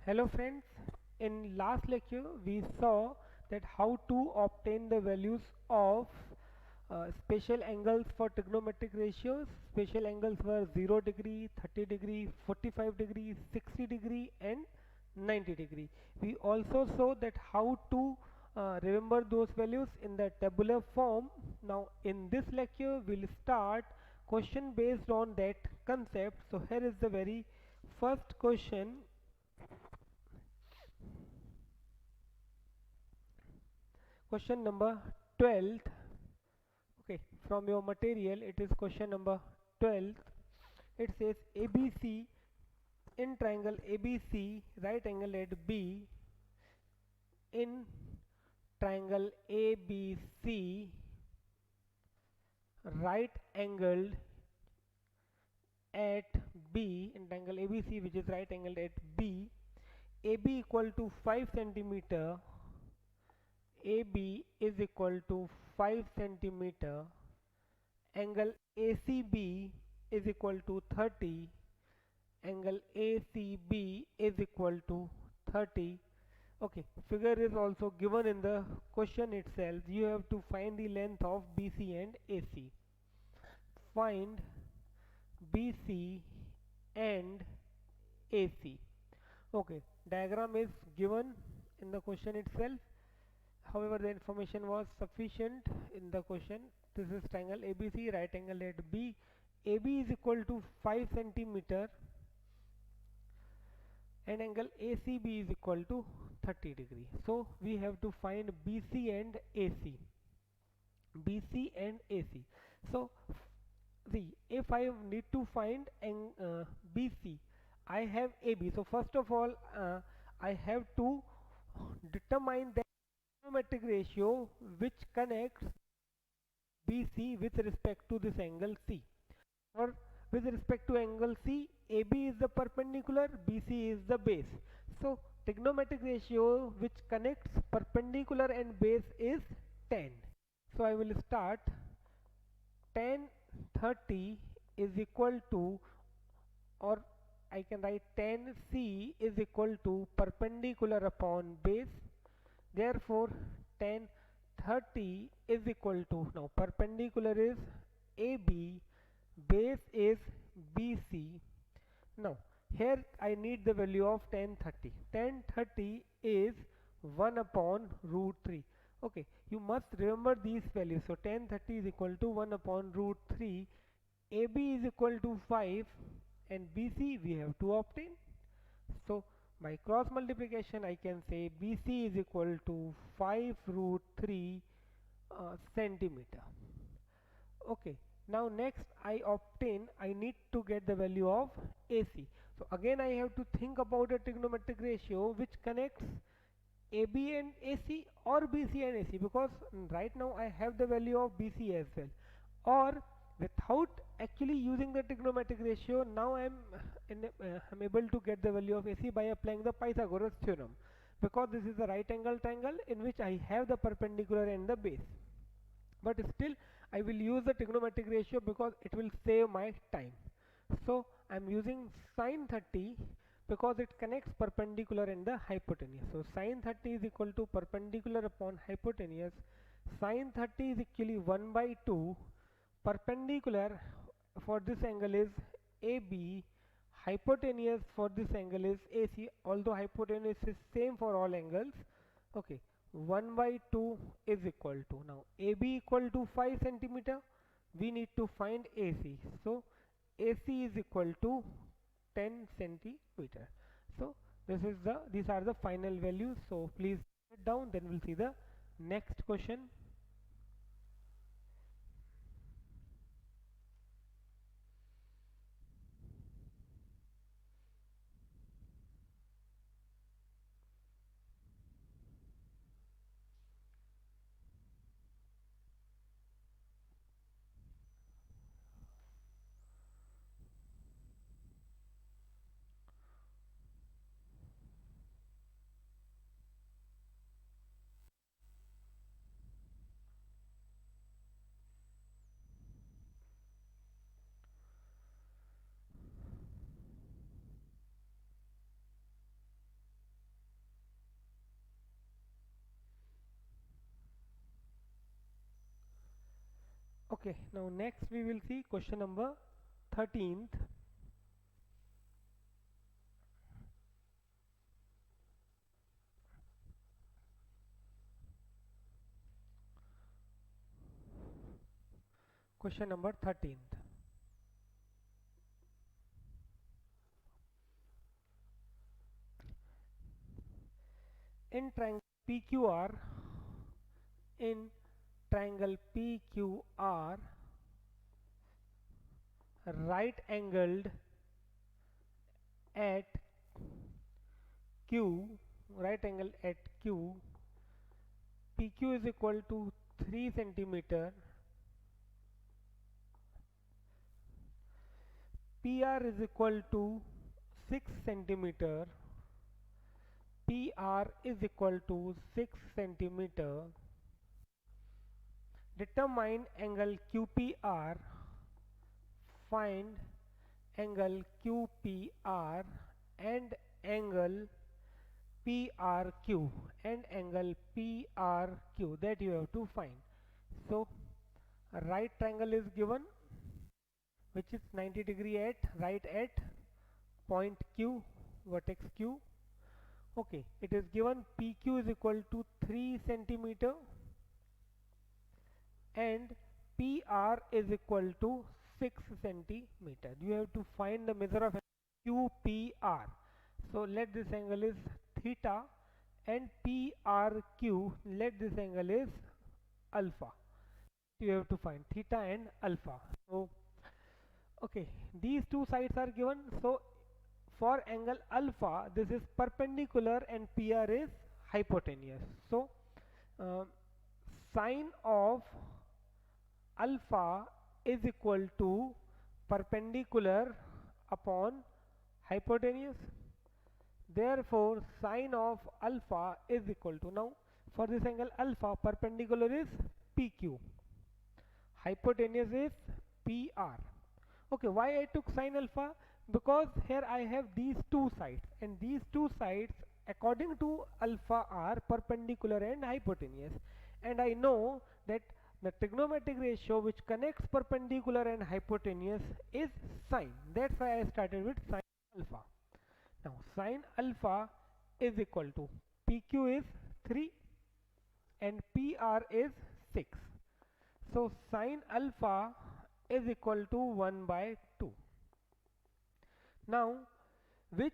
Hello friends, in last lecture we saw that how to obtain the values of special angles for trigonometric ratios. Special angles were 0 degree, 30 degree, 45 degree, 60 degree and 90 degree. We also saw that how to remember those values in the tabular form. Now in this lecture we'll start question based on that concept. So here is the very first question. Question number 12. Okay, from your material it is question number 12. It says ABC, in triangle ABC, right angle at B, in triangle ABC, right angled at B, in triangle ABC which is right angled at B, AB equal to 5 centimeter, AB is equal to 5 centimeter, angle ACB is equal to 30, angle ACB is equal to 30. Okay, figure is also given in the question itself. You have to find the length of BC and AC. Find BC and AC. Okay, diagram is given in the question itself. However, the information was sufficient in the question. This is triangle ABC, right angle at B. AB is equal to 5 centimeter and angle ACB is equal to 30 degree. So we have to find BC and AC. BC and AC. So see, if I need to find BC, I have AB. So first of all, I have to determine the trigonometric ratio which connects BC with respect to this angle C. Or with respect to angle C, AB is the perpendicular, BC is the base. So trigonometric ratio which connects perpendicular and base is 10. So I will start. Tan 30 is equal to, or I can write tan C is equal to perpendicular upon base. Therefore tan 30 is equal to, now perpendicular is AB, base is BC. Now here I need the value of tan 30. Tan 30 is 1 upon root 3. Okay, you must remember these values. So tan 30 is equal to 1 upon root 3. AB is equal to 5 and BC we have to obtain. So by cross multiplication I can say BC is equal to 5 root 3 centimeter. Okay, now next I need to get the value of AC. So again I have to think about a trigonometric ratio which connects AB and AC or BC and AC, because right now I have the value of BC as well. Or without actually using the trigonometric ratio, now I'm able to get the value of AC by applying the Pythagoras theorem, because this is a right angle triangle in which I have the perpendicular and the base. But still I will use the trigonometric ratio because it will save my time. So I'm using sine 30 because it connects perpendicular and the hypotenuse. So sine 30 is equal to perpendicular upon hypotenuse. Sine 30 is actually 1 by 2. Perpendicular for this angle is AB. Hypotenuse for this angle is AC, although hypotenuse is same for all angles. Okay, 1 by 2 is equal to, now AB equal to 5 centimeter, we need to find AC. So AC is equal to 10 centimeter. So these are the final values. So please write it down, then we'll see the next question. Okay, now next we will see question number 13th. Question number 13th. In triangle PQR, in triangle PQR, right angled at Q, right angle at Q, PQ is equal to 3 centimeter, PR is equal to 6 centimeter, PR is equal to 6 centimeter. Determine angle QPR. Find angle QPR and angle PRQ and angle PRQ that you have to find. So a right triangle is given which is 90 degree at right at point Q, vertex Q. Okay, it is given PQ is equal to 3 centimeter and PR is equal to 6 centimeter. You have to find the measure of QPR. So let this angle is theta and PRQ, let this angle is alpha. You have to find theta and alpha. So okay, these two sides are given. So for angle alpha, this is perpendicular and PR is hypotenuse. So sine of alpha is equal to perpendicular upon hypotenuse. Therefore sine of alpha is equal to, now for this angle alpha, perpendicular is PQ, hypotenuse is PR. Okay, why I took sine alpha? Because here I have these two sides, and these two sides according to alpha are perpendicular and hypotenuse, and I know that the trigonometric ratio which connects perpendicular and hypotenuse is sine. That's why I started with sine alpha. Now sine alpha is equal to PQ is 3 and PR is 6. So sine alpha is equal to 1 by 2. Now which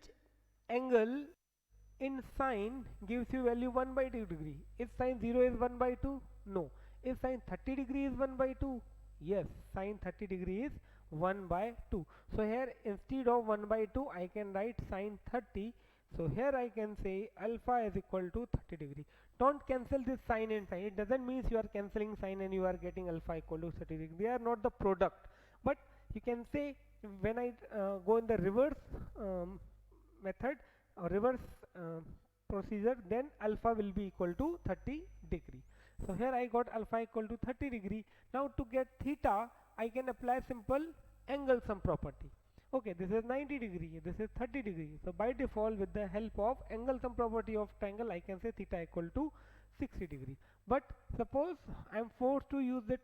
angle in sine gives you value 1 by 2 degree? Is sine 0 is 1 by 2? No. Is sine 30 degree is 1 by 2? Yes, sine 30 degree is 1 by 2. So here instead of 1 by 2 I can write sine 30. So here I can say alpha is equal to 30 degree. Don't cancel this sine and sine. It doesn't mean you are cancelling sine and you are getting alpha equal to 30 degree. They are not the product. But you can say when I go in the reverse method or reverse procedure, then alpha will be equal to 30 degree. So here I got alpha equal to 30 degree. Now to get theta I can apply simple angle sum property. Okay, this is 90 degree, this is 30 degree. So by default with the help of angle sum property of triangle I can say theta equal to 60 degree. But suppose I am forced to use the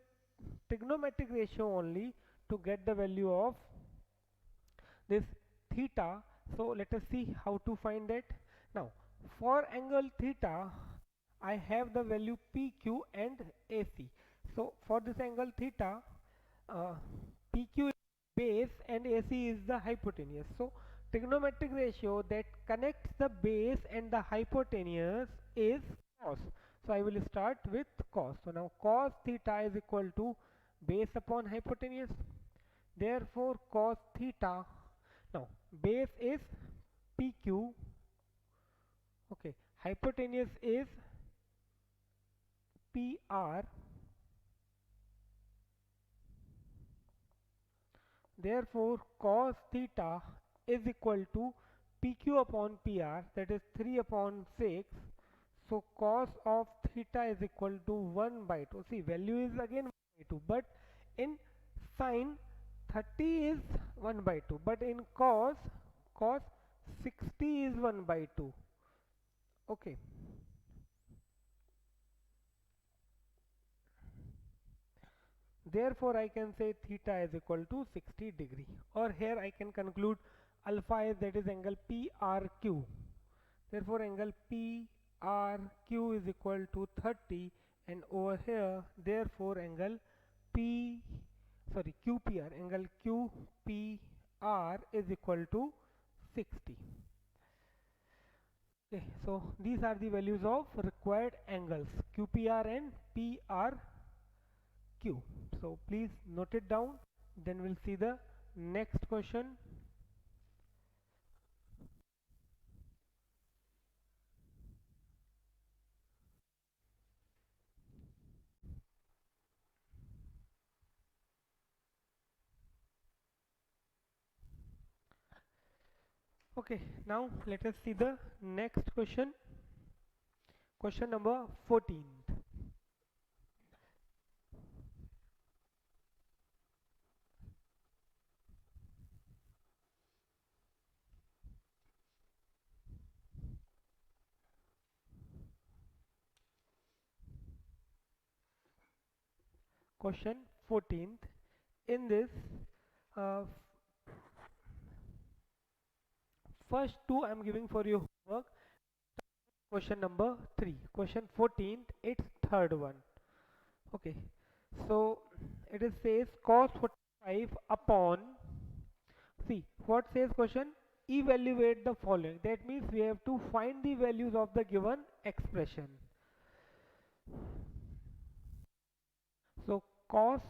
trigonometric ratio only to get the value of this theta. So let us see how to find that. Now for angle theta I have the value PQ and AC. So for this angle theta, PQ is base and AC is the hypotenuse. So trigonometric ratio that connects the base and the hypotenuse is cos. So I will start with cos. So now cos theta is equal to base upon hypotenuse. Therefore cos theta, now base is PQ, okay, hypotenuse is PR. Therefore cos theta is equal to PQ upon PR, that is 3 upon 6. So cos of theta is equal to 1 by 2. See, value is again 1 by 2, but in sine 30 is 1 by 2, but in cos 60 is 1 by 2. Okay. Therefore I can say theta is equal to 60 degree, or here I can conclude alpha is, that is angle PRQ. Therefore angle PRQ is equal to 30, and over here therefore angle QPR, angle QPR is equal to 60. Okay, so these are the values of required angles QPR and PRQ. So please note it down. Then we'll see the next question. Okay, now let us see the next question. Question number 14. Question 14th. In this, uh, first two I am giving for your homework. Question number 3. Question 14th, it's third one. Okay, so it is says cos 45 upon, see what says question, evaluate the following. That means we have to find the values of the given expression. So cos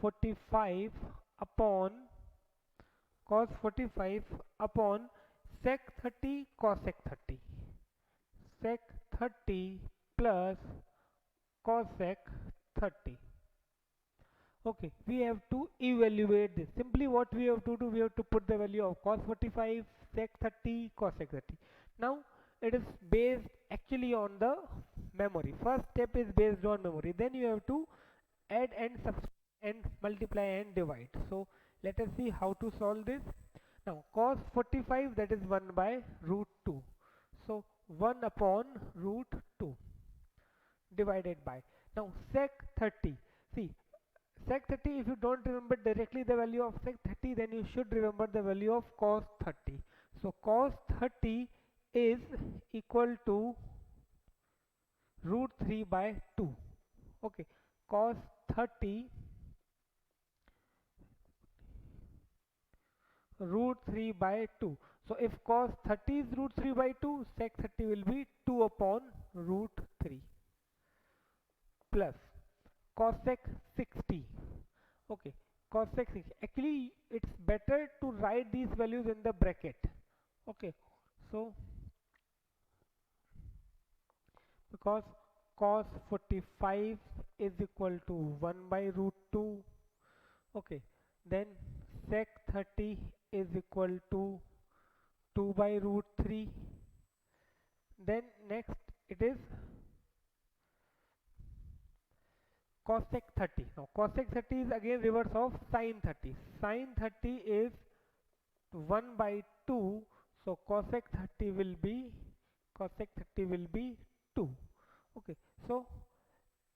45 upon cos 45 upon sec 30 cosec 30, sec 30 plus cosec 30. Okay, we have to evaluate this. Simply what we have to do, we have to put the value of cos 45, sec 30, cosec 30. Now it is based actually on the memory. First step is based on memory. Then you have to add and subtract and multiply and divide. So let us see how to solve this. Now cos 45, that is 1 by root 2. So 1 upon root 2 divided by. Now sec 30. See, sec 30, if you don't remember directly the value of sec 30, then you should remember the value of cos 30. So cos 30 is equal to root 3 by 2. Okay, cos 30 root 3 by 2. So if cos 30 is root 3 by 2, sec 30 will be 2 upon root 3 plus cosec 60. Okay, cosec 60. Actually, it's better to write these values in the bracket. Okay, so because cos 45 is equal to 1 by root 2. Okay, then sec 30 is equal to 2 by root 3. Then next it is cosec 30. Now cosec 30 is again reverse of sin 30. Sin 30 is 1 by 2. So cosec 30 will be 2. Okay, so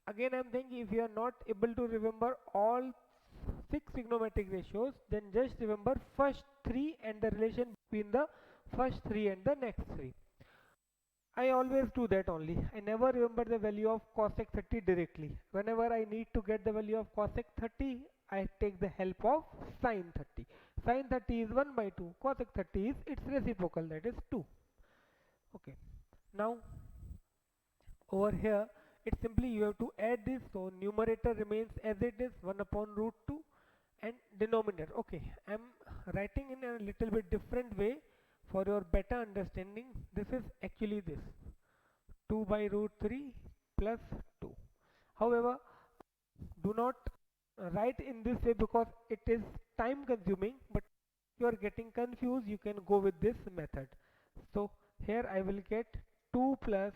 again I'm thinking, if you are not able to remember all 6 trigonometric ratios, then just remember first 3 and the relation between the first 3 and the next 3. I always do that only. I never remember the value of cosec 30 directly. Whenever I need to get the value of cosec 30, I take the help of sin 30. Sin 30 is 1 by 2. Cosec 30 is its reciprocal, that is 2. Okay. Now over here it's simply you have to add this. So numerator remains as it is, 1 upon root 2, and denominator. Okay, I'm writing in a little bit different way for your better understanding. This is actually this 2 by root 3 plus 2. However, do not write in this way because it is time consuming, but if you are getting confused, you can go with this method. So here I will get 2 plus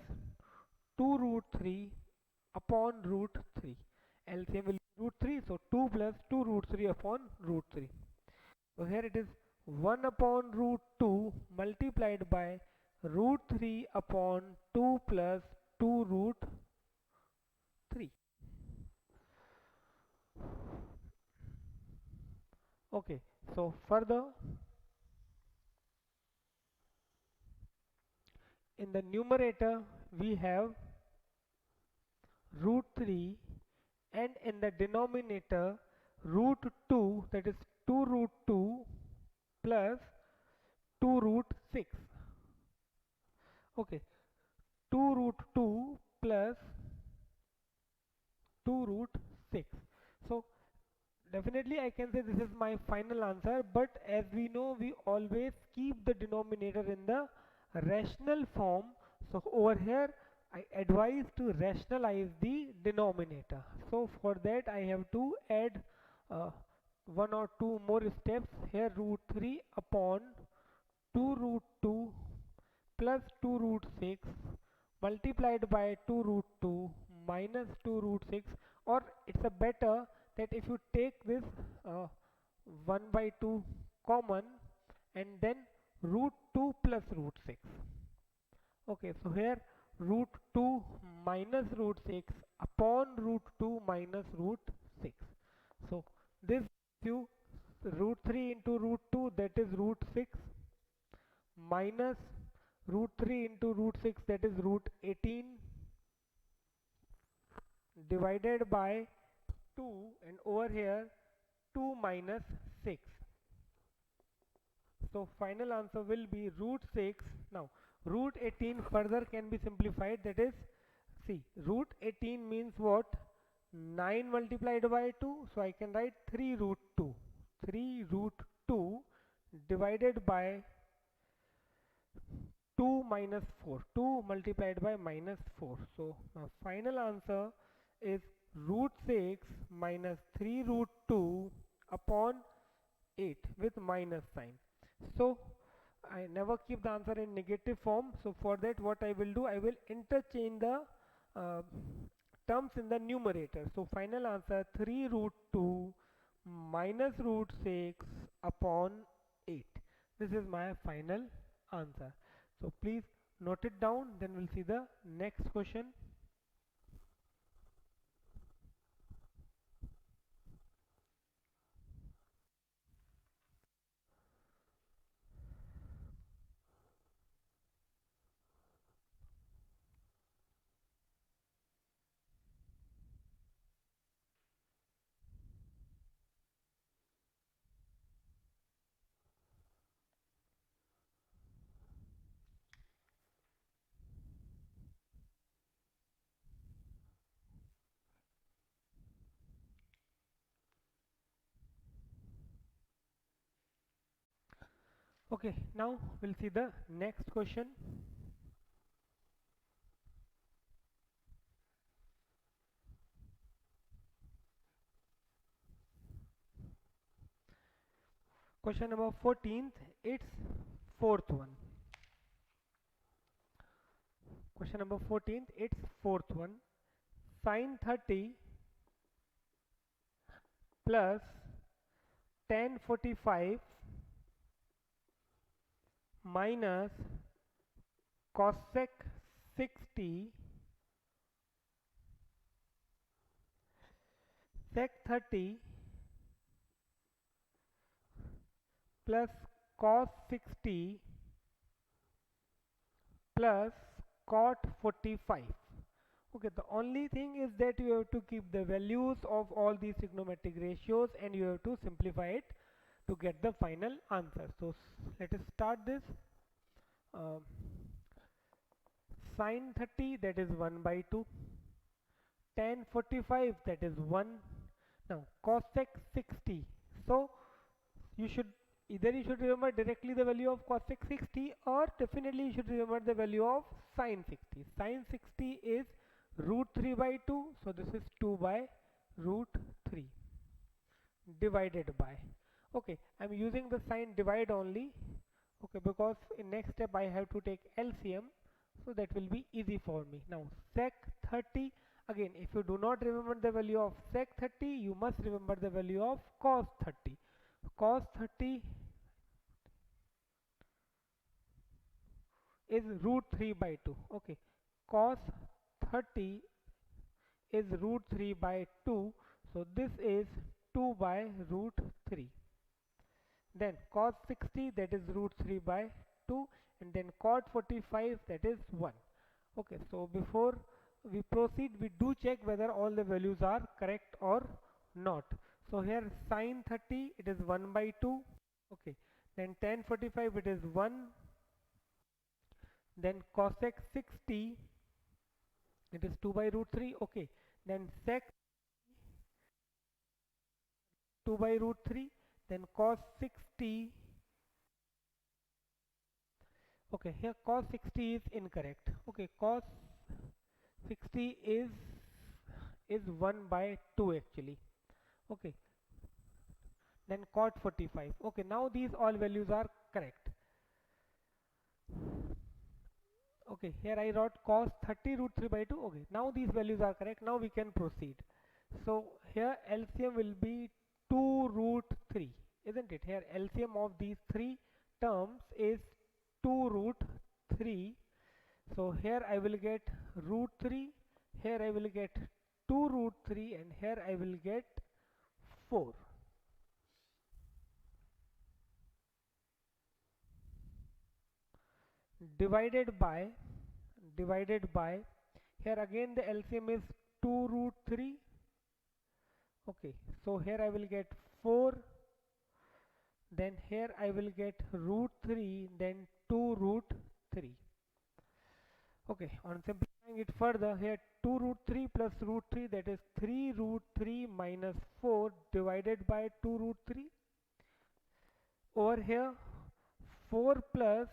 2 root 3 upon root 3. LCM will be root 3, so 2 plus 2 root 3 upon root 3. So here it is 1 upon root 2 multiplied by root 3 upon 2 plus 2 root 3. Okay, so further in the numerator we have root 3, and in the denominator root 2, that is 2 root 2 plus 2 root 6. Okay, 2 root 2 plus 2 root 6. So definitely I can say this is my final answer, but as we know, we always keep the denominator in the rational form. So over here I advise to rationalize the denominator. So for that I have to add uh, one or two more steps here. Root 3 upon 2 root 2 plus 2 root 6 multiplied by 2 root 2 minus 2 root 6, or it's a better that if you take this uh, 1 by 2 common and then root 2 plus root 6. Okay, so here root 2 minus root 6 upon root 2 minus root 6. So this gives you root 3 into root 2, that is root 6, minus root 3 into root 6, that is root 18, divided by 2, and over here 2 minus 6. So final answer will be root 6. Now root 18 further can be simplified, that is, see, root 18 means what? 9 multiplied by 2, so I can write 3 root 2. 3 root 2 divided by 2 minus 4. 2 multiplied by minus 4. So final answer is root 6 minus 3 root 2 upon 8 with minus sign. So I never keep the answer in negative form. So for that what I will do, I will interchange the uh, terms in the numerator. So final answer 3 root 2 minus root 6 upon 8. This is my final answer. So please note it down, then we'll see the next question. Okay, now we'll see the next question. Question number 14th, it's fourth one. Question number 14th, it's fourth one. Sine 30 plus tan 45 minus cosec 60 sec 30 plus cos 60 plus cot 45. Okay, the only thing is that you have to keep the values of all these trigonometric ratios and you have to simplify it to get the final answer. So let us start this. Um, Sine 30, that is 1 by 2, tan 45, that is 1. Now cosec 60, so you should either you should remember directly the value of cosec 60, or definitely you should remember the value of sine 60. Sine 60 is root 3 by 2, so this is 2 by root 3 divided by, okay, I'm using the sign divide only, okay, because in next step I have to take LCM, so that will be easy for me. Now sec 30, again if you do not remember the value of sec 30, you must remember the value of cos 30. Cos 30 is root 3 by 2. Okay, cos 30 is root 3 by 2, so this is 2 by root 3. then cos 60, that is root 3 by 2, and then cot 45, that is 1. Okay, so before we proceed, we do check whether all the values are correct or not. So here sin 30, it is 1 by 2. Okay, then tan 45, it is 1. Then cosec 60, it is 2 by root 3. Okay, then sec 2 by root 3. Then cos 60. Okay, here cos 60 is incorrect. Okay, cos 60 is 1 by 2 actually. Okay, then cot 45. Okay, now these all values are correct. Okay, here I wrote cos 30 root 3 by 2. Okay, now these values are correct. Now we can proceed. So here LCM will be 2 root 3, isn't it? Here LCM of these three terms is 2 root 3. So here I will get root 3, here I will get 2 root 3, and here I will get 4. Divided by, here again the LCM is 2 root 3. Okay, so here I will get 4, then here I will get root 3, then 2 root 3. Okay, on simplifying it further, here 2 root 3 plus root 3, that is 3 root 3 minus 4 divided by 2 root 3. Over here 4 plus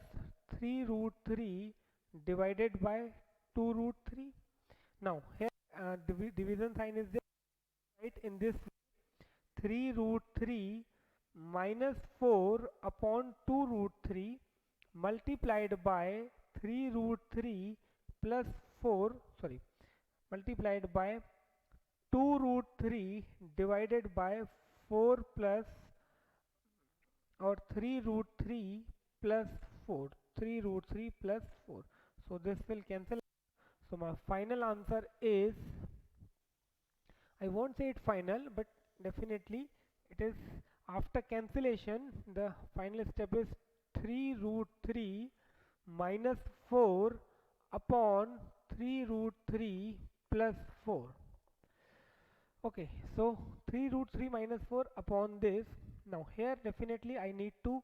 3 root 3 divided by 2 root 3. Now here division sign is there, right? In this 3 root 3 minus 4 upon 2 root 3 multiplied by 3 root 3 plus 4, sorry, multiplied by 2 root 3 divided by 4 plus, or 3 root 3 plus 4, 3 root 3 plus 4. So this will cancel. So my final answer is, I won't say it final, but definitely it is, after cancellation the final step is 3 root 3 minus 4 upon 3 root 3 plus 4. Okay, so 3 root 3 minus 4 upon this. Now here definitely I need to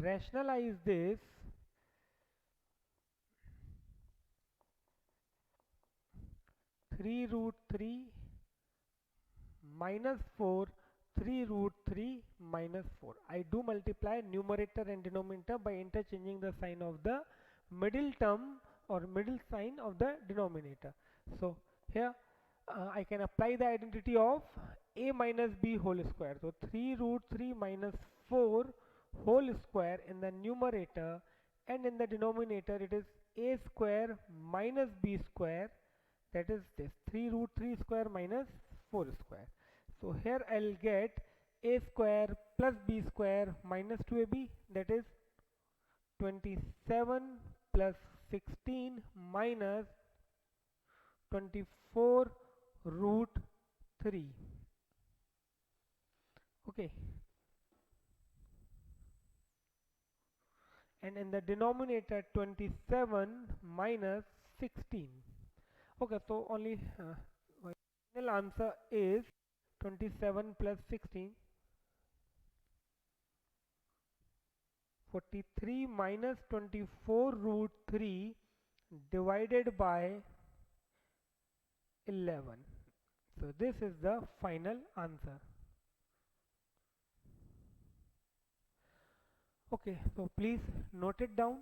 rationalize this. 3 root 3 minus 4, 3 root 3 minus 4. I do multiply numerator and denominator by interchanging the sign of the middle term or middle sign of the denominator. So here I can apply the identity of a minus b whole square. So 3 root 3 minus 4 whole square in the numerator, and in the denominator it is a square minus b square, that is this 3 root 3 square minus 4 square. So here I'll get a square plus b square minus 2ab, that is 27 plus 16 minus 24 root 3. Okay, and in the denominator 27 minus 16. Okay, so only my final answer is 27 plus 16, 43 minus 24 root 3 divided by 11. So this is the final answer. Okay, so please note it down.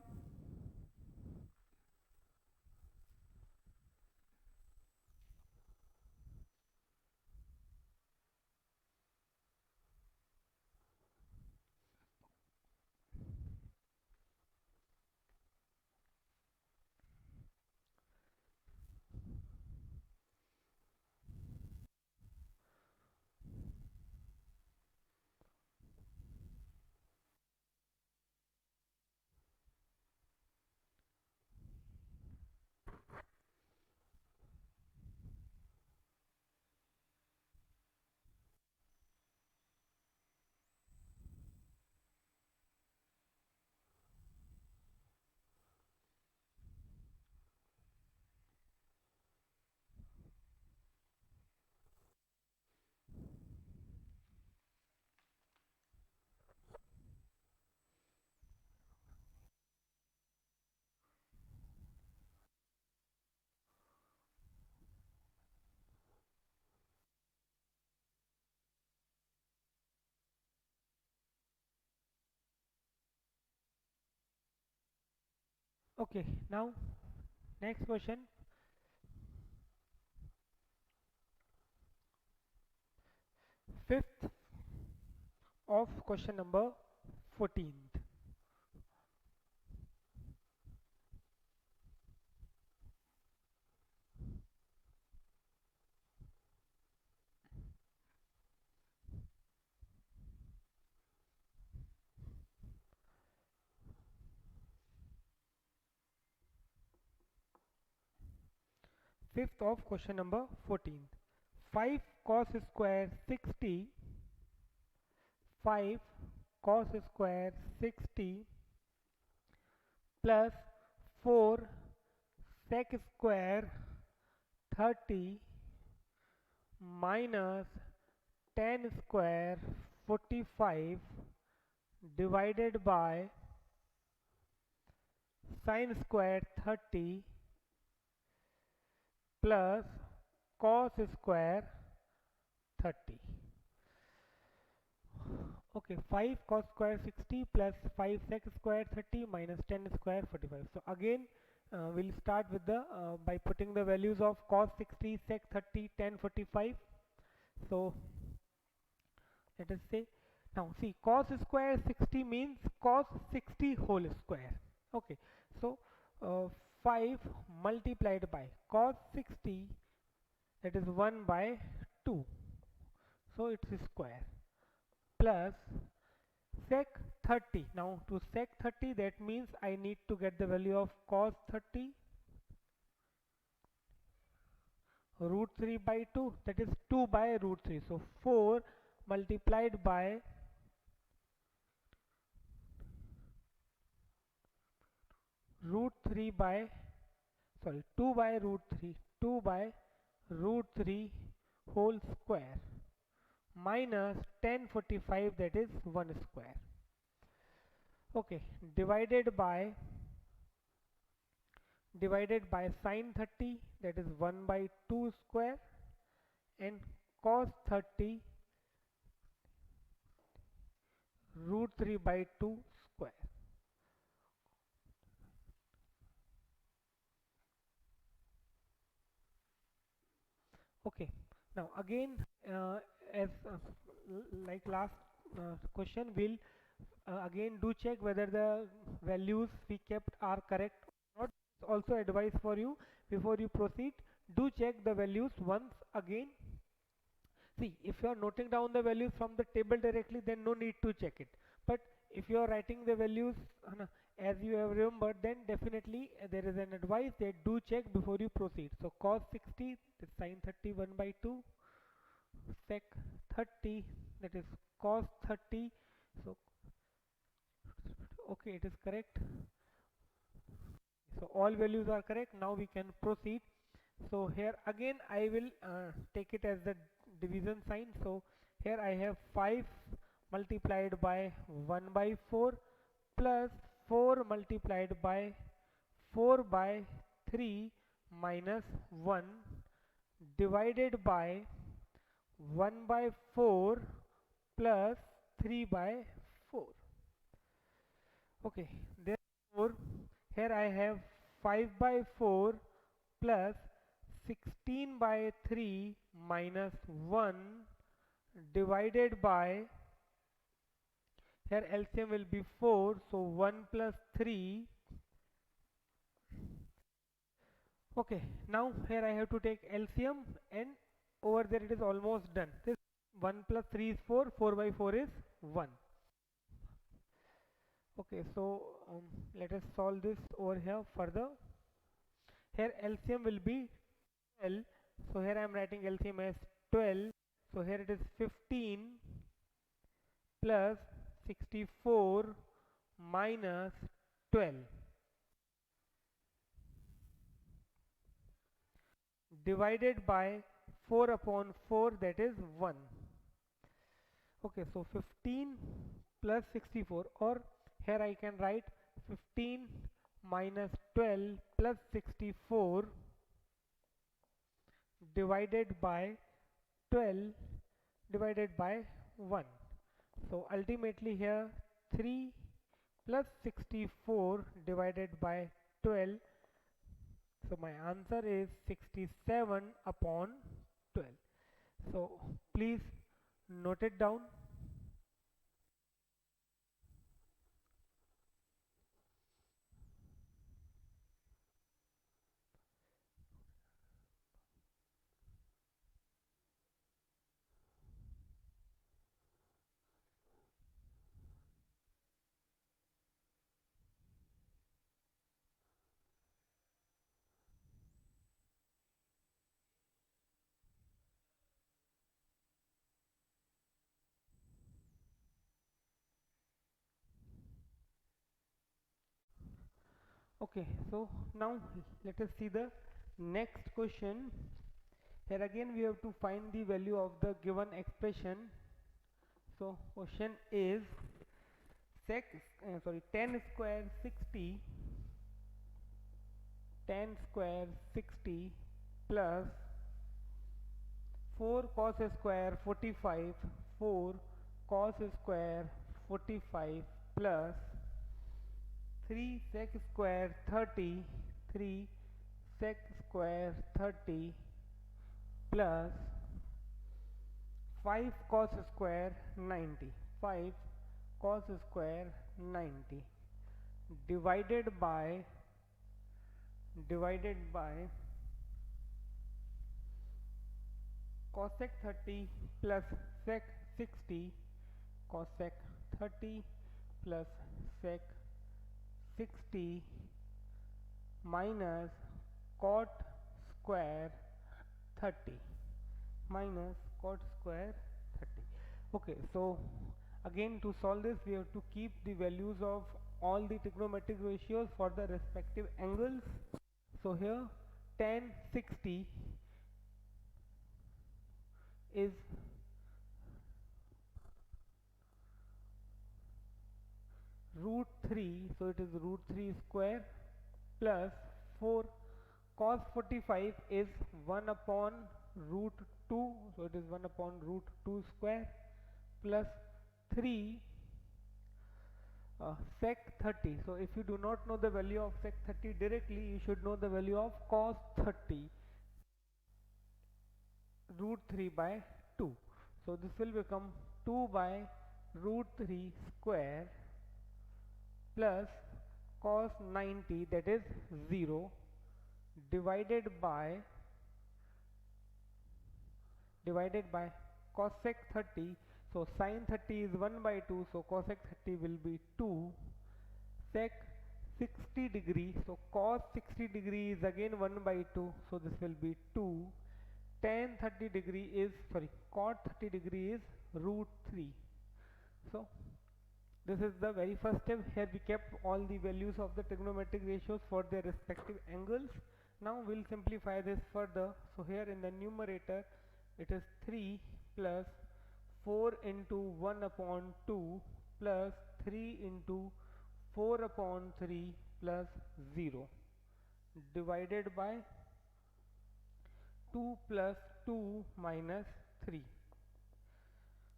Okay, now next question. Fifth of question number 14th. Fifth of question number 14th. 5 cos square 60, 5 cos square 60 plus 4 sec square 30 minus tan square 45 divided by sin square 30 plus cos square 30. Okay, 5 cos square 60 plus 5 sec square 30 minus tan square 45. So again we'll start with the by putting the values of cos 60, sec 30, tan 45. So let us say, now see, cos square 60 means cos 60 whole square. Okay, so uh, 5 multiplied by cos 60, that is 1 by 2, so it's a square, plus sec 30. Now to sec 30, that means I need to get the value of cos 30, root 3 by 2, that is 2 by root 3. So 4 multiplied by root 3 by, sorry, 2 by root 3, 2 by root 3 whole square minus 1045, that is 1 square. Okay, divided by sin 30, that is 1 by 2 square, and cos 30 root 3 by 2 square. Okay, now again as like last question, we'll again do check whether the values we kept are correct or not. It's also advice for you, before you proceed, do check the values once again. See, if you are noting down the values from the table directly, then no need to check it. But if you are writing the values as you have remembered, then definitely there is an advice that do check before you proceed. So cos 60, that is sin 30 1 by 2, sec 30, that is cos 30. So okay, it is correct. So all values are correct. Now we can proceed. So here again I will take it as the division sign. So here I have 5 multiplied by 1 by 4 plus 4 multiplied by 4 by 3 minus 1 divided by 1 by 4 plus 3 by 4. Okay, therefore here I have 5 by 4 plus 16 by 3 minus 1 divided by, here LCM will be 4, so 1 plus 3. Okay, now here I have to take LCM, and over there it is almost done. This 1 plus 3 is 4, 4 by 4 is 1. Okay, so let us solve this over here further. Here LCM will be 12, so here I am writing LCM as 12, so here it is 15 plus 64 minus 12 divided by 4 upon 4, that is 1. Okay, so 15 plus 64, or here I can write 15 minus 12 plus 64 divided by 12 divided by 1. So ultimately here 3 plus 64 divided by 12. So my answer is 67 upon 12. So please note it down. Okay, so now let us see the next question. Here again we have to find the value of the given expression. So question is sec 10 square 60, 10 square 60 plus 4 cos square 45, 4 cos square 45 plus 3 sec square 30, 3 sec square 30 plus 5 cos square 90, 5 cos square 90 divided by cosec 30 plus sec 60, cosec 30 plus sec 60 minus cot square 30 minus cot square 30. Okay, so again to solve this we have to keep the values of all the trigonometric ratios for the respective angles. So here tan 60 is root 3, so it is root 3 square plus 4 cos 45 is 1 upon root 2, so it is 1 upon root 2 square plus 3 sec 30. So if you do not know the value of sec 30 directly, you should know the value of cos 30, root 3 by 2. So this will become 2 by root 3 square plus cos 90, that is 0, divided by cosec 30. So sin 30 is 1 by 2, so cosec 30 will be 2, sec 60 degree, so cos 60 degree is again 1 by 2, so this will be 2, tan 30 degree is cot 30 degree is root 3. So this is the very first step. Here we kept all the values of the trigonometric ratios for their respective angles. Now we'll simplify this further. So here in the numerator it is 3 plus 4 into 1 upon 2 plus 3 into 4 upon 3 plus 0 divided by 2 plus 2 minus 3.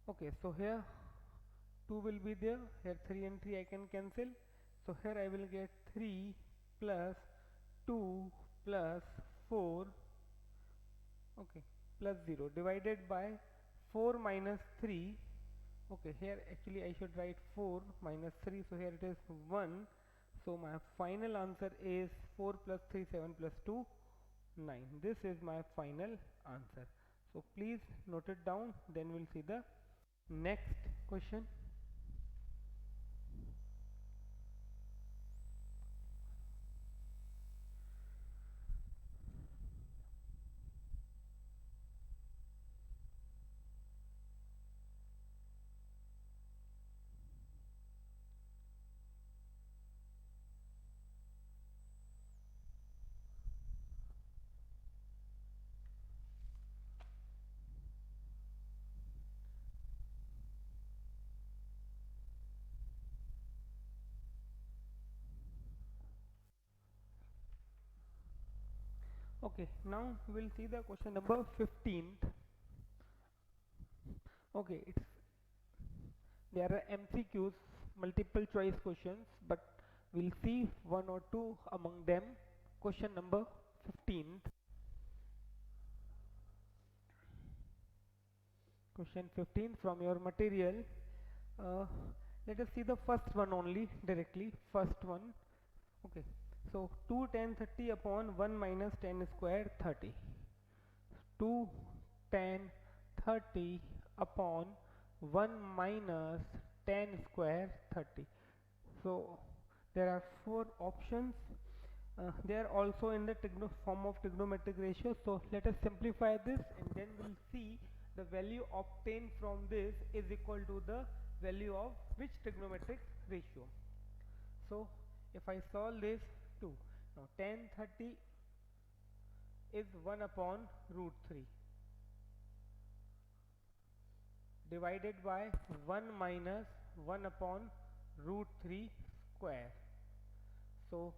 Okay, so here 2 will be there, here 3 and 3 I can cancel, so here I will get 3 plus 2 plus 4, okay, plus 0 divided by 4 minus 3. Okay, here actually I should write 4 minus 3, so here it is 1. So my final answer is 4 plus 3 7 plus 2 9. This is my final answer. So please note it down, then we'll see the next question. Okay, now we'll see the question number 15th. Okay, there are MCQs, multiple choice questions, but We'll see one or two among them. Question number 15. Question 15 from your material. Uh, Let us see the first one only directly. First one. Okay. So 2 tan 30 upon 1 minus tan square 30. 2 tan 30 upon 1 minus tan square 30. So there are four options. They are also in the form of trigonometric ratio. So let us simplify this and then we'll see the value obtained from this is equal to the value of which trigonometric ratio. So if I solve this 2, now tan 30 is 1 upon root 3 divided by 1 minus 1 upon root 3 square. So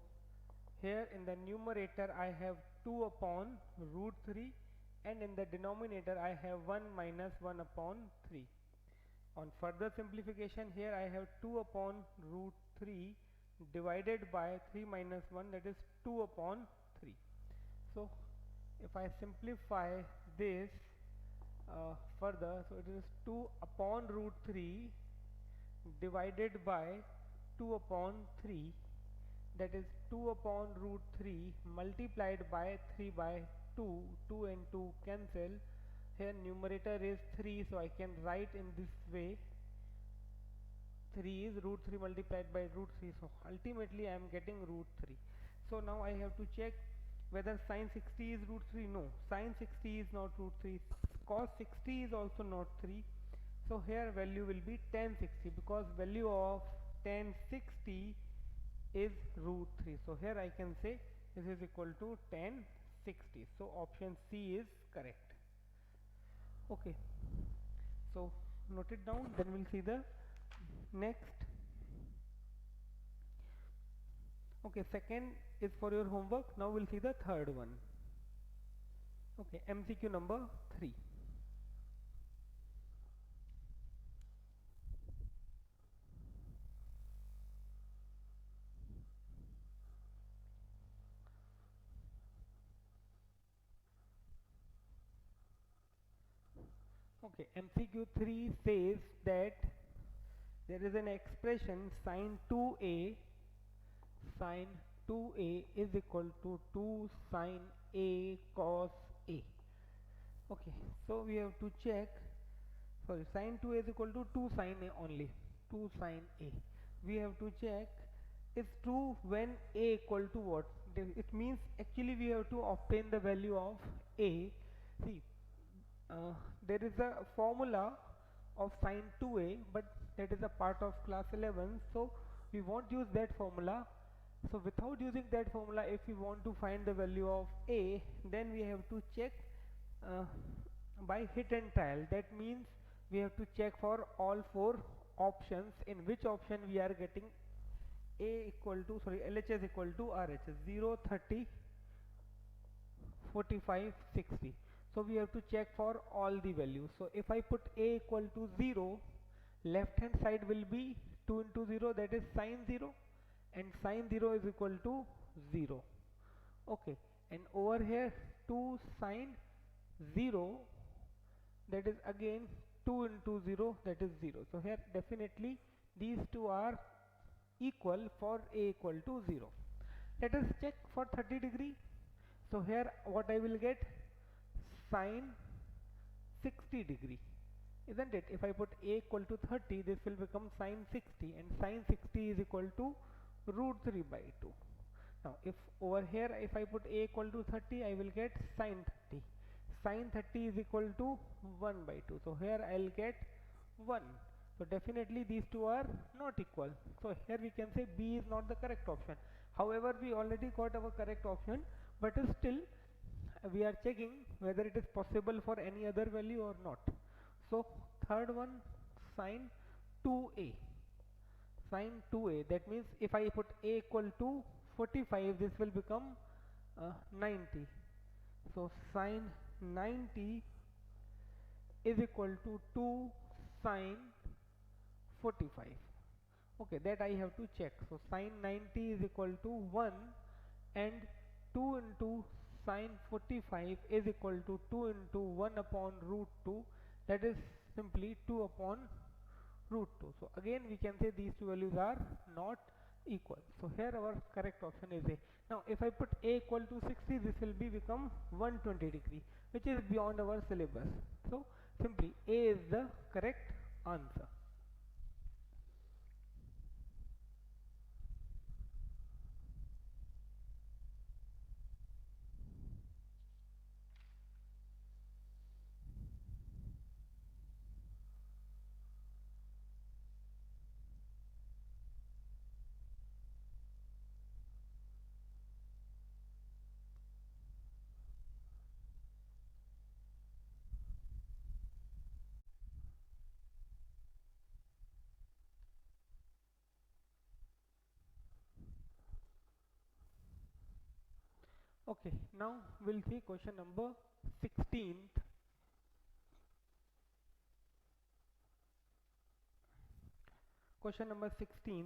here in the numerator I have 2 upon root 3 and in the denominator I have 1 minus 1 upon 3. On further simplification, here I have 2 upon root 3 divided by 3 minus 1, that is 2 upon 3. So if I simplify this further, so it is 2 upon root 3 divided by 2 upon 3, that is 2 upon root 3 multiplied by 3 by 2, 2 and 2 cancel. Here numerator is 3, so I can write in this way, 3 is root 3 multiplied by root 3, so ultimately I am getting root 3. So now I have to check whether sin 60 is root 3. No, sin 60 is not root 3, cos 60 is also not 3. So here value will be tan 60 because value of tan 60 is root 3. So here I can say this is equal to tan 60. So option C is correct. Okay, so note it down, then we'll see the next. Okay, second is for your homework. Now we'll see the third one. Okay, MCQ number 3. Okay, MCQ 3 says that there is an expression sin 2a is equal to 2 sin a cos a. Okay, so we have to check, sorry, sin 2a is equal to 2 sin a only, 2 sin a. We have to check is true when a equal to what? It means actually we have to obtain the value of a. See, there is a formula of sin 2a, but that is a part of class 11, so we won't use that formula. So without using that formula, if we want to find the value of a, then we have to check by hit and trial. That means we have to check for all four options in which option we are getting a equal to, sorry, LHS equal to RHS 0, 30, 45, 60. So we have to check for all the values. So if I put a equal to 0, left hand side will be 2 into 0, that is sin 0, and sin 0 is equal to 0. Okay, and over here 2 sin 0, that is again 2 into 0, that is 0. So here definitely these two are equal for a equal to 0. Let us check for 30 degree. So here what I will get, sin 60 degree, isn't it? If I put a equal to 30, this will become sin 60, and sin 60 is equal to root 3 by 2. Now if over here if I put a equal to 30, I will get sin 30. Sin 30 is equal to 1 by 2. So here I will get 1. So definitely these two are not equal. So here we can say B is not the correct option. However, we already got our correct option, but still we are checking whether it is possible for any other value or not. So third one, sin 2a. Sin 2a, that means if I put a equal to 45, this will become 90. So sin 90 is equal to 2 sin 45. Okay, that I have to check. So sine 90 is equal to 1, and 2 into sine 45 is equal to 2 into 1 upon root 2, that is simply 2 upon root 2. So again we can say these two values are not equal. So here our correct option is A. Now if I put A equal to 60, this will be become 120 degree, which is beyond our syllabus. So simply A is the correct answer. Okay, now we'll see question number 16th. Question number 16th.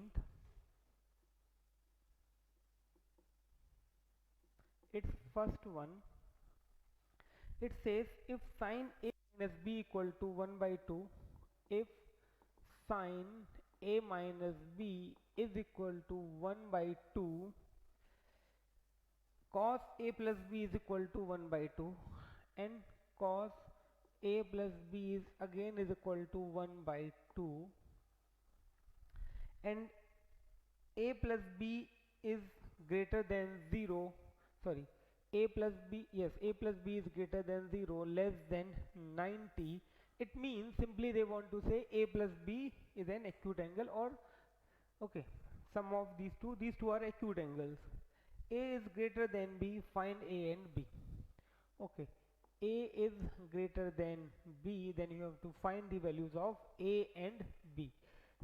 It's first one. It says if sine A minus B equal to 1 by 2, if sine A minus B is equal to 1 by 2, cos A plus B is equal to 1 by 2, and cos A plus B is again is equal to 1 by 2, and A plus B is greater than 0, sorry, A plus B, yes, A plus B is greater than 0, less than 90. It means simply they want to say A plus B is an acute angle, or okay, sum of these two are acute angles. A is greater than B, find A and B. Okay, A is greater than B, then you have to find the values of A and B.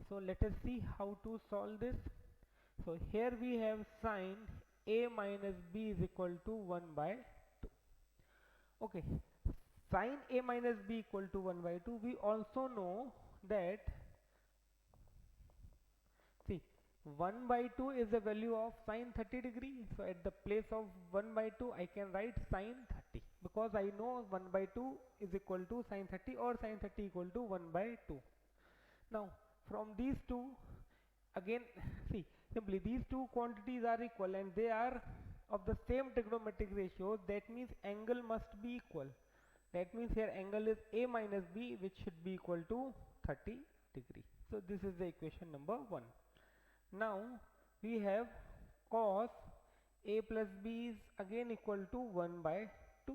So let us see how to solve this. So here we have sine A minus B is equal to 1 by 2. Okay, sine A minus B equal to 1 by 2. We also know that, see, 1 by 2 is the value of sine 30 degree. So at the place of 1 by 2 I can write sine 30, because I know 1 by 2 is equal to sine 30, or sine 30 equal to 1 by 2. Now from these two, again see, simply these two quantities are equal and they are of the same trigonometric ratio. That means angle must be equal. That means here angle is A minus B, which should be equal to 30 degree. So this is the equation number 1. Now we have cos A plus B is again equal to 1 by 2.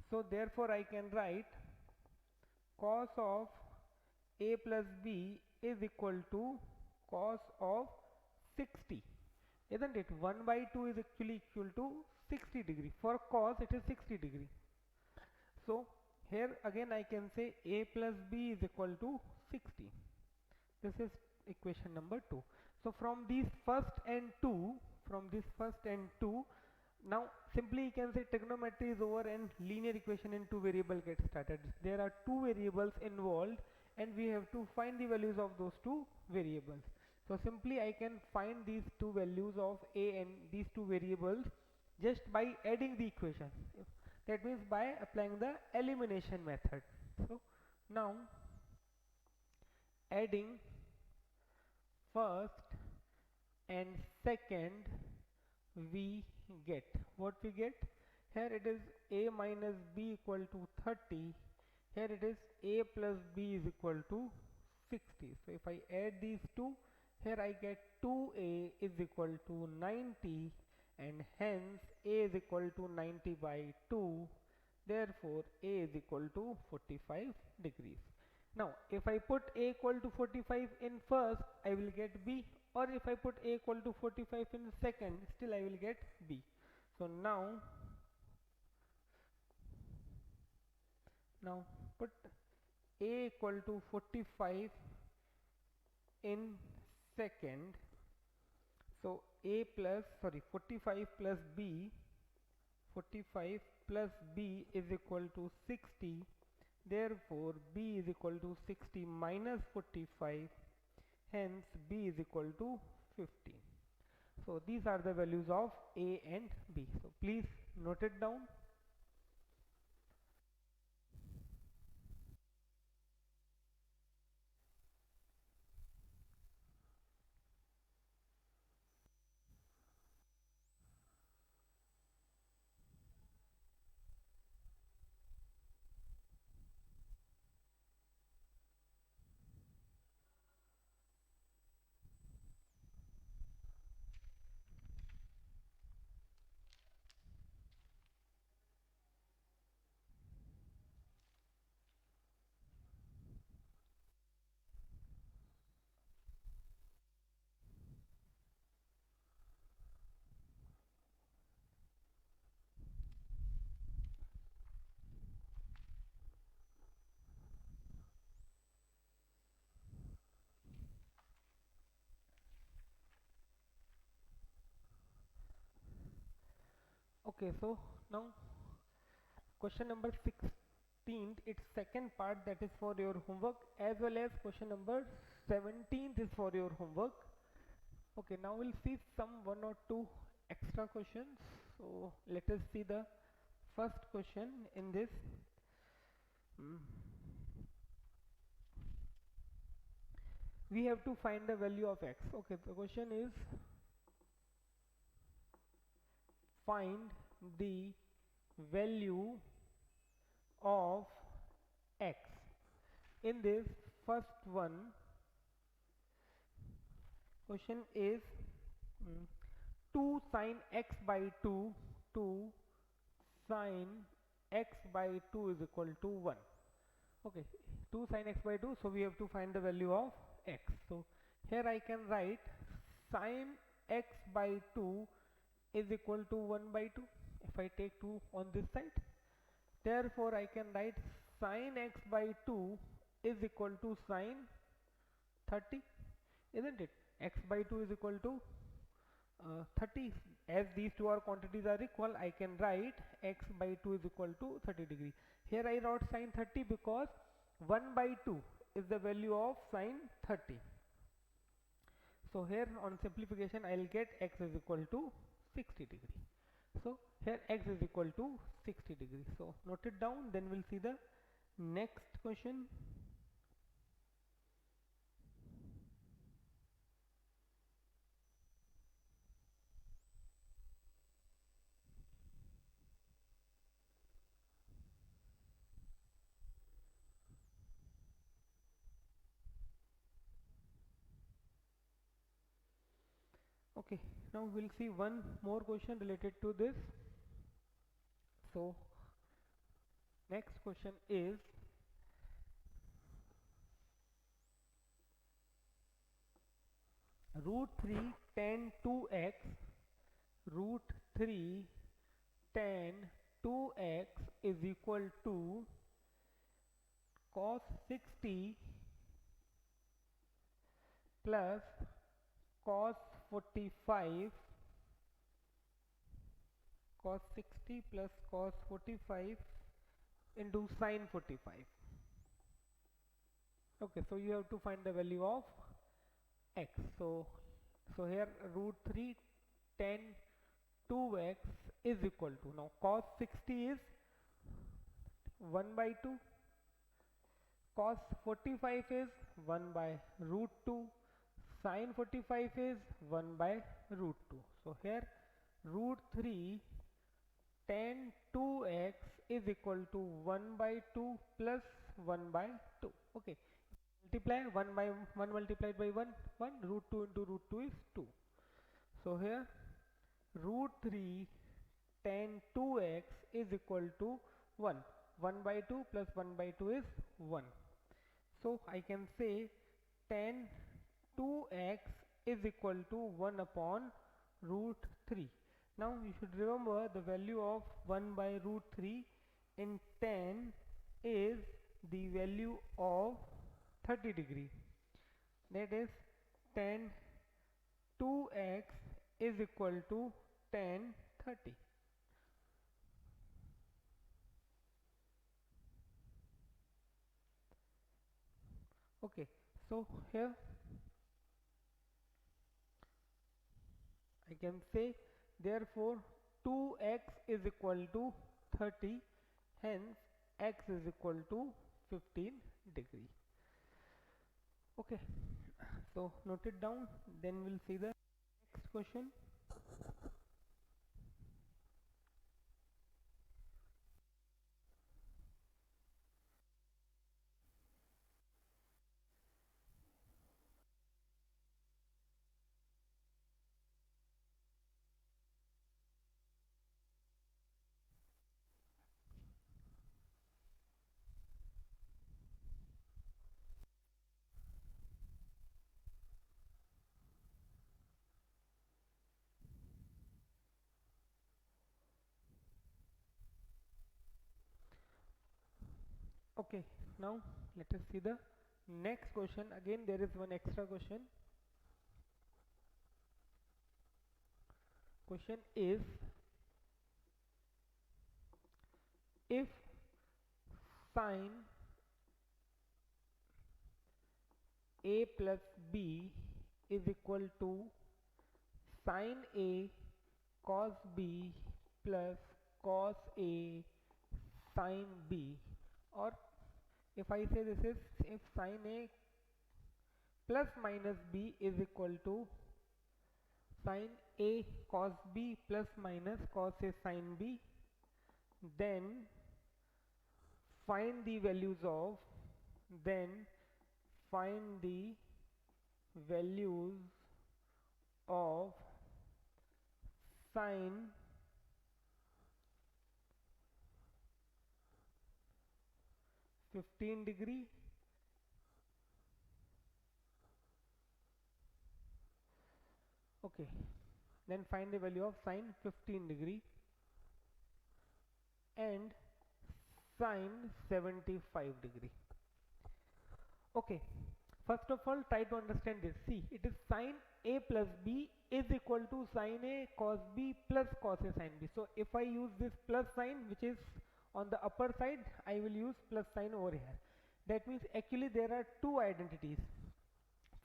So therefore I can write cos of A plus B is equal to cos of 60, isn't it? 1 by 2 is actually equal to 60 degree. For cos it is 60 degree. So here again I can say A plus B is equal to 60. This is equation number 2. So from these first and 2, now simply you can say trigonometry is over and linear equation in two variable gets started. There are two variables involved and we have to find the values of those two variables. So simply I can find these two values of A and these two variables just by adding the equation. That means by applying the elimination method. So now adding first and second, we get what we get. Here it is A minus B equal to 30. Here it is A plus B is equal to 60. So if I add these two, here I get 2A is equal to 90, and hence A is equal to 90 by 2. Therefore A is equal to 45 degrees. Now if I put A equal to 45 in first, I will get B, or if I put A equal to 45 in second, still I will get B. So now put A equal to 45 in second. So 45 plus B, 45 plus B is equal to 60. Therefore B is equal to 60 minus 45. hence b is equal to 15. So these are the values of a and b. So please note it down. Okay, so now question number 16, its second part, that is for your homework, as well as question number 17 is for your homework. Okay, now we'll see some one or two extra questions. So let us see the first question in this. We have to find the value of x. Okay, the question is find the value of x. In this first one, question is 2 sine x by 2 sine x by 2 is equal to 1. Okay, 2 sine x by 2, so we have to find the value of x. So here I can write sine x by 2 is equal to 1 by 2 if I take 2 on this side. Therefore I can write sine x by 2 is equal to sine 30, isn't it? X by 2 is equal to 30. As these two quantities are equal, I can write x by 2 is equal to 30 degree. Here I wrote sine 30 because 1 by 2 is the value of sine 30. So here on simplification I will get x is equal to 60 degree. So here x is equal to 60 degree. So note it down, then we'll see the next question. Okay, now we'll see one more question related to this. So next question is root 3 tan 2x, root 3 tan 2x is equal to cos 60 plus cos 45, cos 60 plus cos 45 into sin 45. Okay, so you have to find the value of x. So here root 3 tan 2x is equal to, now cos 60 is 1 by 2, cos 45 is 1 by root 2, sin 45 is 1 by root 2. So here root 3 tan 2x is equal to 1 by 2 plus 1 by 2. Okay, multiply 1 by 1 multiplied by 1, root 2 into root 2 is 2. So here root 3 tan 2x is equal to 1. 1 by 2 plus 1 by 2 is 1. So I can say tan 2x is equal to 1 upon root 3. Now you should remember the value of 1 by root 3 in tan is the value of 30 degree. That is tan 2x is equal to tan 30. Okay, so here I can say therefore 2x is equal to 30, hence x is equal to 15 degree. Okay, so note it down, then we'll see the next question. Okay, now let us see the next question. Again there is one extra question. Question is, if sine a plus b is equal to sine a cos b plus cos a sine b, or if I say this is, if sine a plus minus b is equal to sine a cos b plus minus cos a sine b, then find the values of then find the values of sine 15 degree okay, then find the value of sine 15 degree and sine 75 degree. Okay, first of all try to understand this. See, it is sine a plus b is equal to sine a cos b plus cos a sine b. So if I use this plus sign which is on the upper side, I will use plus sign over here. That means actually there are two identities.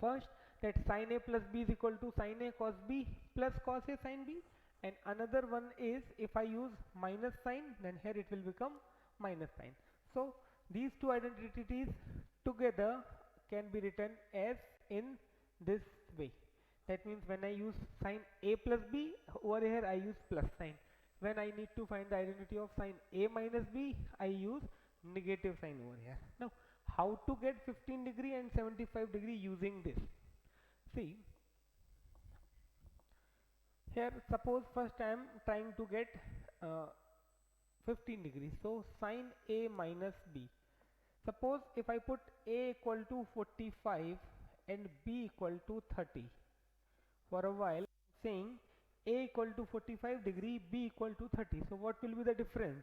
First, that sine a plus b is equal to sine a cos b plus cos a sine b, and another one is if I use minus sign, then here it will become minus sign. So these two identities together can be written as in this way. That means when I use sine a plus b, over here I use plus sign. When I need to find the identity of sine a minus b, I use negative sign over here. Now how to get 15 degree and 75 degree using this? See, here suppose first I am trying to get 15 degrees, so sine a minus b. Suppose if I put a equal to 45 and b equal to 30, for a while saying a equal to 45 degree, b equal to 30, so what will be the difference?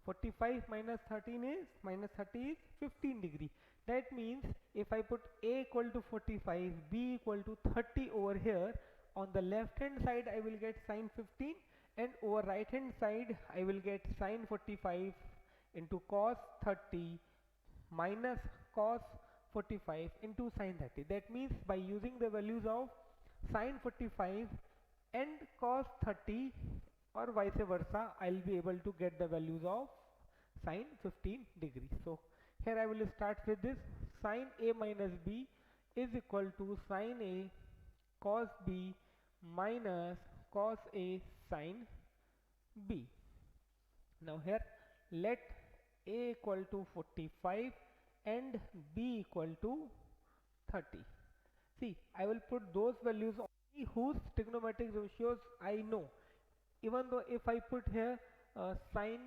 45 minus 13 is minus 30 is 15 degree. That means if I put a equal to 45, b equal to 30 over here, on the left hand side I will get sine 15, and over right hand side I will get sine 45 into cos 30 minus cos 45 into sine 30. That means by using the values of sine 45 and cos 30 or vice versa, I'll be able to get the values of sine 15 degree. So here I will start with this. Sine a minus b is equal to sine a cos b minus cos a sine b. Now here let a equal to 45 and b equal to 30. See, I will put those values only whose trigonometric ratios I know. Even though if I put here sine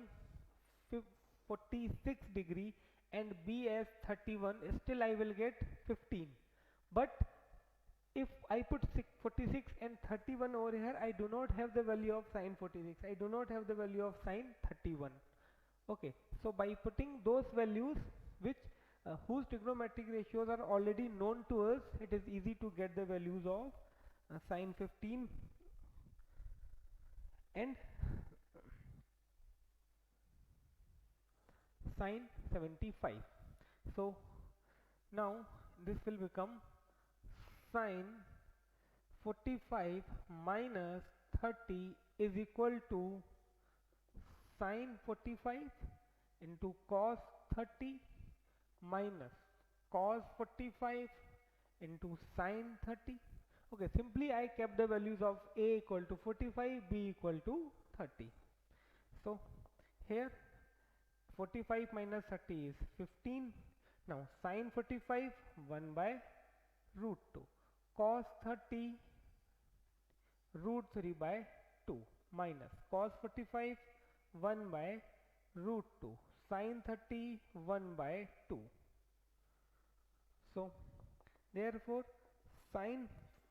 46 degree and b as 31, still I will get 15. But if I put 46 and 31 over here, I do not have the value of sine 46. I do not have the value of sine 31. Okay, so by putting those values which whose trigonometric ratios are already known to us, it is easy to get the values of sine 15 and sine 75. So now this will become sine 45 minus 30 is equal to sin 45 into cos 30 minus cos 45 into sin 30. Okay, simply I kept the values of a equal to 45, b equal to 30. So here 45 minus 30 is 15. Now sin 45 1 by root 2, cos 30 root 3 by 2 minus cos 45 1 by root 2 sin 30 1 by 2. So therefore sin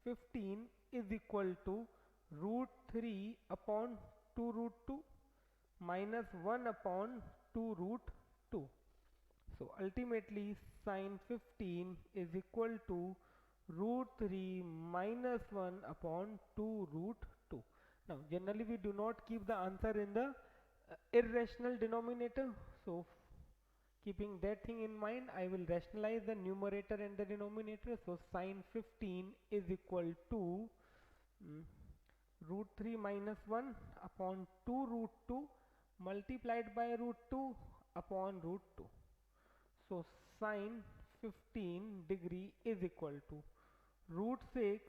15 is equal to root 3 upon 2 root 2 minus 1 upon 2 root 2. So ultimately sin 15 is equal to root 3 minus 1 upon 2 root 2. Now generally we do not keep the answer in the irrational denominator. So keeping that thing in mind, I will rationalize the numerator and the denominator. So sin 15 is equal to root 3 minus 1 upon 2 root 2 multiplied by root 2 upon root 2. So sin 15 degree is equal to root 6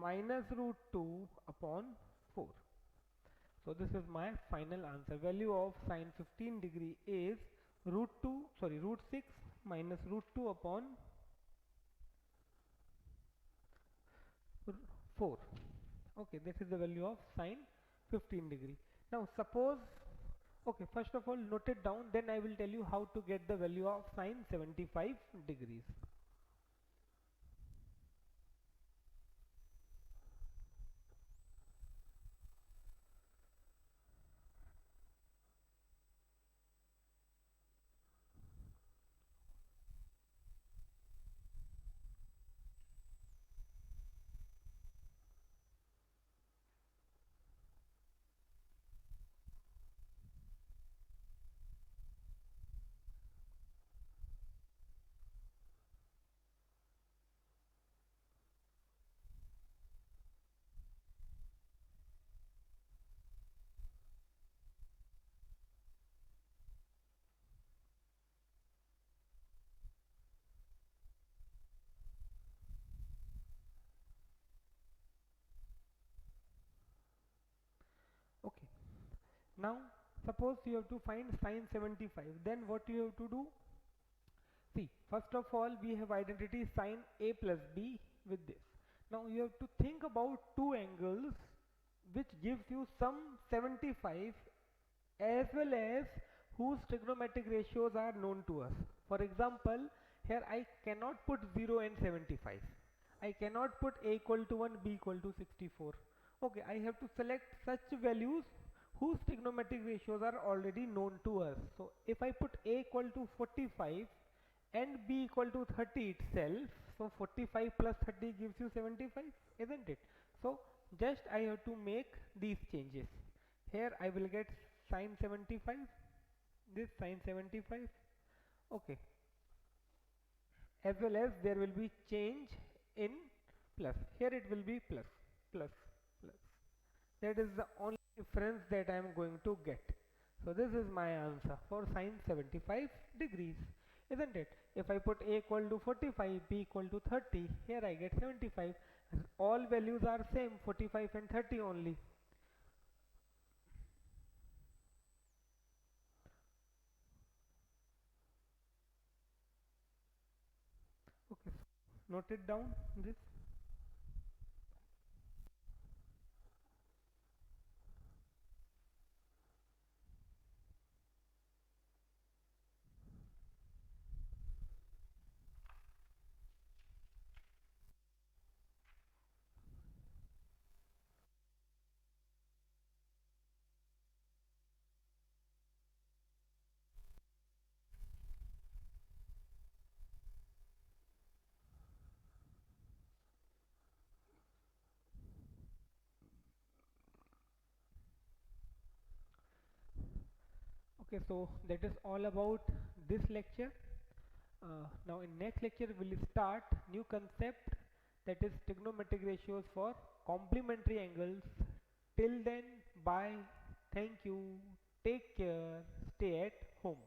minus root 2 upon 4. So this is my final answer. Value of sin 15 degree is root 6 minus root 2 upon 4. Okay, this is the value of sin 15 degree. Now suppose, okay, first of all note it down, then I will tell you how to get the value of sin 75 degrees. Okay, now suppose you have to find sin 75, then what you have to do? See, first of all we have identity sin a plus b with this. Now you have to think about two angles which gives you some 75 as well as whose trigonometric ratios are known to us. For example, here I cannot put 0 and 75. I cannot put a equal to 1, b equal to 64. Okay, I have to select such values whose trigonometric ratios are already known to us. So if I put a equal to 45 and b equal to 30 itself, so 45 plus 30 gives you 75, isn't it? So just I have to make these changes. Here I will get sin 75, this sin 75, okay, as well as there will be change in plus. Here it will be plus, plus, plus. That is the only difference that I am going to get. So this is my answer for sin 75 degrees, isn't it? If I put a equal to 45, b equal to 30, here I get 75. All values are same, 45 and 30 only. Okay, so note it down this. Okay, so that is all about this lecture. Now in next lecture we'll start new concept, that is trigonometric ratios for complementary angles. Till then, bye, thank you, take care, stay at home.